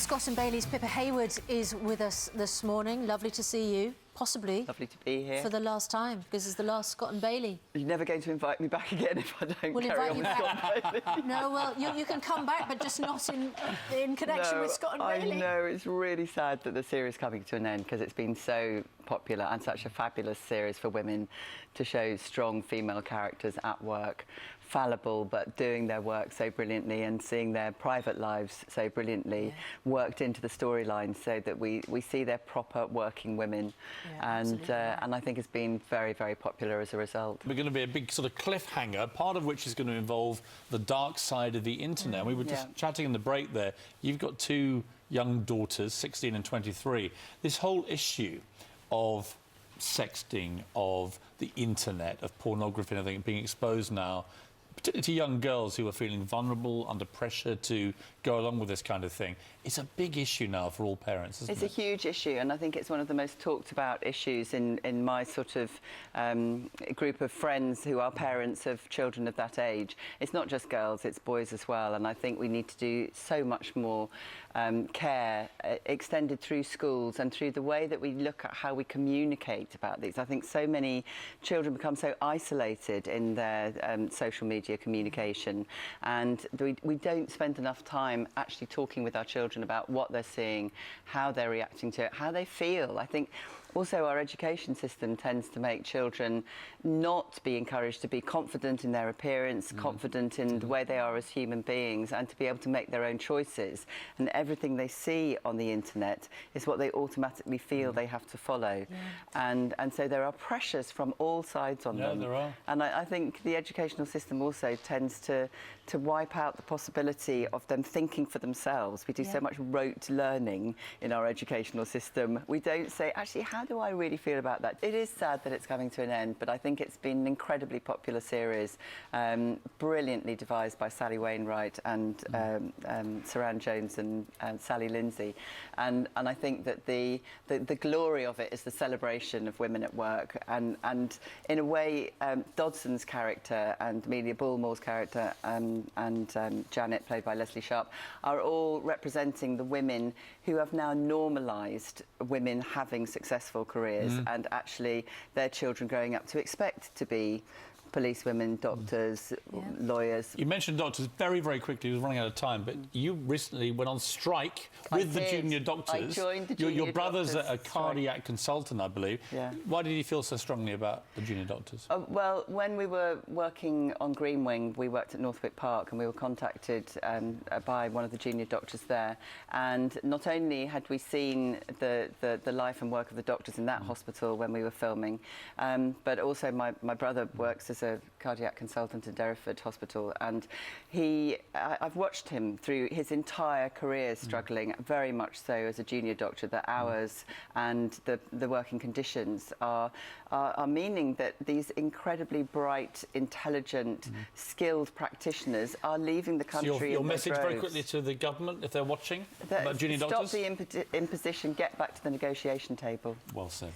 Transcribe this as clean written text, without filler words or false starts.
Scott and Bailey's Pippa Haywood is with us this morning. Lovely to see you, possibly. Lovely to be here. For the last time, because it's the last Scott and Bailey. You're never going to invite me back again if I don't We'll carry on invite with you Scott back. Bailey. No, well, you can come back, but just not in connection with Scott and Bailey. I know, it's really sad that the series is coming to an end because it's been so popular and such a fabulous series for women to show strong female characters at work, fallible but doing their work so brilliantly and seeing their private lives so brilliantly worked into the storyline so that we see they're proper working women. And I think it's been very, very popular as a result. We're going to be a big sort of cliffhanger, part of which is going to involve the dark side of the internet. We were just chatting in the break there. You've got two young daughters, 16 and 23. This whole issue of sexting, of the internet, of pornography and everything being exposed now, particularly to young girls who are feeling vulnerable, under pressure to go along with this kind of thing. It's a big issue now for all parents, isn't it? It's a huge issue, and I think it's one of the most talked about issues in my sort of group of friends who are parents of children of that age. It's not just girls, it's boys as well, and I think we need to do so much more care extended through schools and through the way that we look at how we communicate about these. I think so many children become so isolated in their social media communication, and we don't spend enough time actually talking with our children about what they're seeing, how they're reacting to it, how they feel. I think also our education system tends to make children not be encouraged to be confident in their appearance, confident in the way they are as human beings, and to be able to make their own choices. And everything they see on the internet is what they automatically feel they have to follow. And so there are pressures from all sides on them. There are. And I think the educational system also tends to wipe out the possibility of them thinking for themselves. We do so much rote learning in our educational system. We don't say, actually, how do I really feel about that? It is sad that it's coming to an end, but I think it's been an incredibly popular series, brilliantly devised by Sally Wainwright and Saran Jones and Sally Lindsay. And I think that the glory of it is the celebration of women at work. And in a way, Dodson's character and Amelia Bullmore's character and Janet, played by Leslie Sharp, are all representing the women who have now normalised women having successful careers and actually their children growing up to expect to be policewomen, doctors, lawyers. You mentioned doctors very, very quickly. He was running out of time, but you recently went on strike with the junior doctors. I joined the junior Your brother's doctors a cardiac consultant, I believe. Yeah. Why did you feel so strongly about the junior doctors? Well, when we were working on Green Wing, we worked at Northwick Park, and we were contacted by one of the junior doctors there. And not only had we seen the life and work of the doctors in that hospital when we were filming, but also my brother works as a cardiac consultant at Derriford Hospital, and I've watched him through his entire career struggling very much so as a junior doctor. The hours and the working conditions are meaning that these incredibly bright, intelligent, skilled practitioners are leaving the country. So your message very quickly to the government, if they're watching, about junior doctors? Stop the imposition, get back to the negotiation table. Well said.